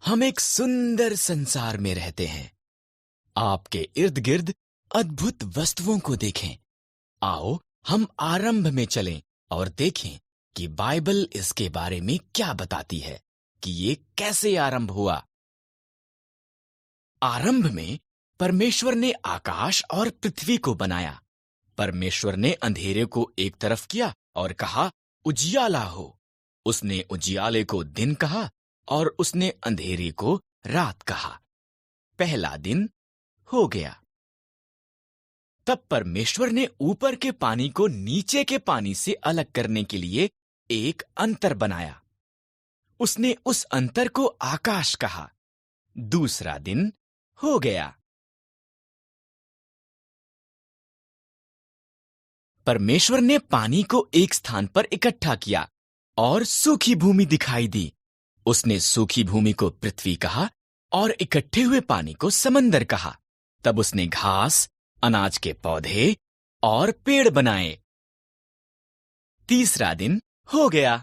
हम एक सुंदर संसार में रहते हैं। आपके इर्द गिर्द अद्भुत वस्तुओं को देखें। आओ हम आरंभ में चलें और देखें कि बाइबल इसके बारे में क्या बताती है कि ये कैसे आरंभ हुआ। आरंभ में परमेश्वर ने आकाश और पृथ्वी को बनाया। परमेश्वर ने अंधेरे को एक तरफ किया और कहा, उजियाला हो। उसने उजियाले को दिन कहा और उसने अंधेरे को रात कहा। पहला दिन हो गया। तब परमेश्वर ने ऊपर के पानी को नीचे के पानी से अलग करने के लिए एक अंतर बनाया। उसने उस अंतर को आकाश कहा। दूसरा दिन हो गया। परमेश्वर ने पानी को एक स्थान पर इकट्ठा किया और सूखी भूमि दिखाई दी। उसने सूखी भूमि को पृथ्वी कहा और इकट्ठे हुए पानी को समंदर कहा। तब उसने घास, अनाज के पौधे और पेड़ बनाए। तीसरा दिन हो गया।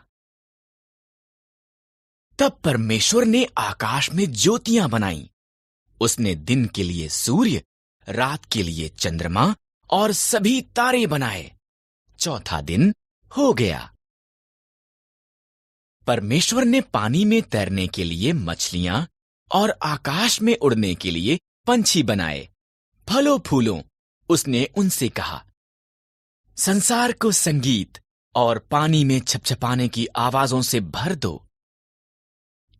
तब परमेश्वर ने आकाश में ज्योतियां बनाई। उसने दिन के लिए सूर्य, रात के लिए चंद्रमा और सभी तारे बनाए। चौथा दिन हो गया। परमेश्वर ने पानी में तैरने के लिए मछलियां और आकाश में उड़ने के लिए पंछी बनाए। फलों फूलों उसने उनसे कहा, संसार को संगीत और पानी में छपछपाने की आवाजों से भर दो।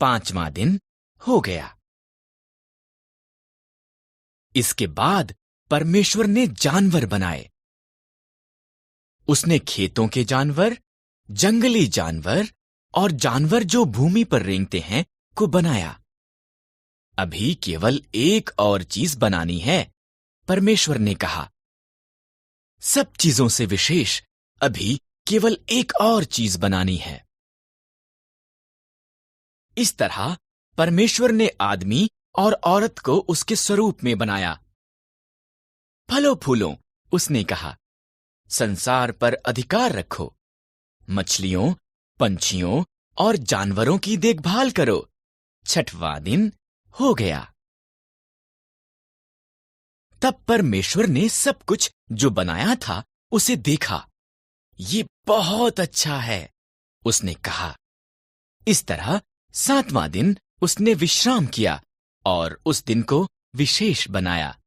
पांचवां दिन हो गया। इसके बाद परमेश्वर ने जानवर बनाए। उसने खेतों के जानवर, जंगली जानवर और जानवर जो भूमि पर रेंगते हैं को बनाया। अभी केवल एक और चीज बनानी है। परमेश्वर ने कहा, सब चीजों से विशेष अभी केवल एक और चीज बनानी है। इस तरह परमेश्वर ने आदमी और औरत को उसके स्वरूप में बनाया। फलों फूलों उसने कहा, संसार पर अधिकार रखो। मछलियों, पंछियों और जानवरों की देखभाल करो। छठवां दिन हो गया। तब परमेश्वर ने सब कुछ जो बनाया था उसे देखा। ये बहुत अच्छा है, उसने कहा। इस तरह सातवां दिन उसने विश्राम किया और उस दिन को विशेष बनाया।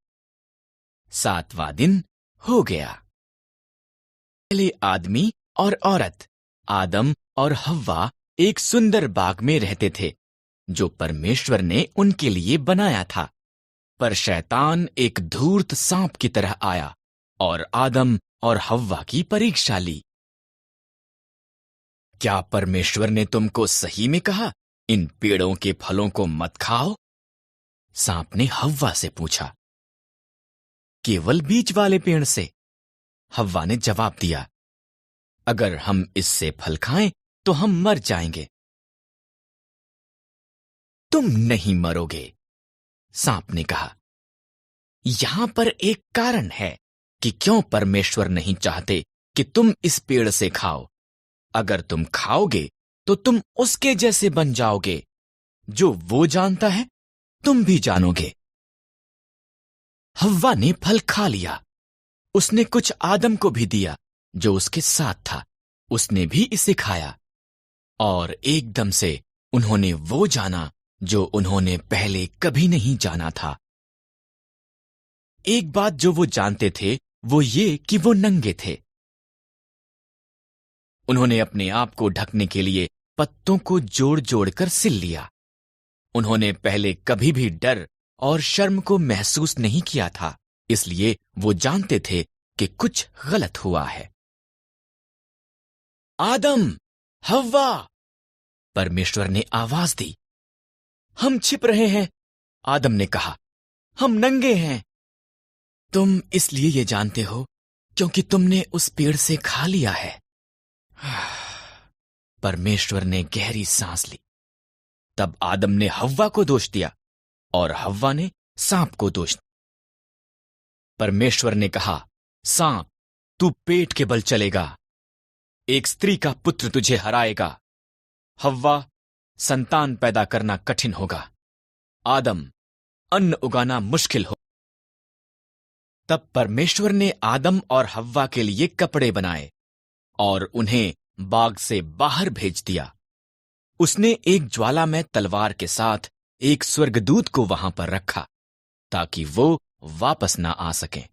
सातवां दिन हो गया। पहले आदमी और औरत, आदम और हव्वा एक सुंदर बाग में रहते थे जो परमेश्वर ने उनके लिए बनाया था। पर शैतान एक धूर्त सांप की तरह आया और आदम और हव्वा की परीक्षा ली। क्या परमेश्वर ने तुमको सही में कहा, इन पेड़ों के फलों को मत खाओ? सांप ने हव्वा से पूछा। केवल बीज वाले पेड़ से, हव्वा ने जवाब दिया। अगर हम इससे फल खाएं तो हम मर जाएंगे। तुम नहीं मरोगे, सांप ने कहा। यहां पर एक कारण है कि क्यों परमेश्वर नहीं चाहते कि तुम इस पेड़ से खाओ। अगर तुम खाओगे तो तुम उसके जैसे बन जाओगे। जो वो जानता है तुम भी जानोगे। हव्वा ने फल खा लिया। उसने कुछ आदम को भी दिया जो उसके साथ था। उसने भी इसे खाया और एकदम से उन्होंने वो जाना जो उन्होंने पहले कभी नहीं जाना था। एक बात जो वो जानते थे वो ये कि वो नंगे थे। उन्होंने अपने आप को ढकने के लिए पत्तों को जोड़ जोड़कर सिल लिया। उन्होंने पहले कभी भी डर और शर्म को महसूस नहीं किया था, इसलिए वो जानते थे कि कुछ गलत हुआ है। आदम, हव्वा, परमेश्वर ने आवाज दी। हम छिप रहे हैं, आदम ने कहा। हम नंगे हैं। तुम इसलिए ये जानते हो क्योंकि तुमने उस पेड़ से खा लिया है। परमेश्वर ने गहरी सांस ली। तब आदम ने हव्वा को दोष दिया और हव्वा ने सांप को दोष दिया। परमेश्वर ने कहा, सांप, तू पेट के बल चलेगा। एक स्त्री का पुत्र तुझे हराएगा। हव्वा, संतान पैदा करना कठिन होगा आदम, अन्न उगाना मुश्किल हो। तब परमेश्वर ने आदम और हव्वा के लिए कपड़े बनाए और उन्हें बाग से बाहर भेज दिया। उसने एक ज्वालामय तलवार के साथ एक स्वर्गदूत को वहां पर रखा ताकि वो वापस ना आ सकें।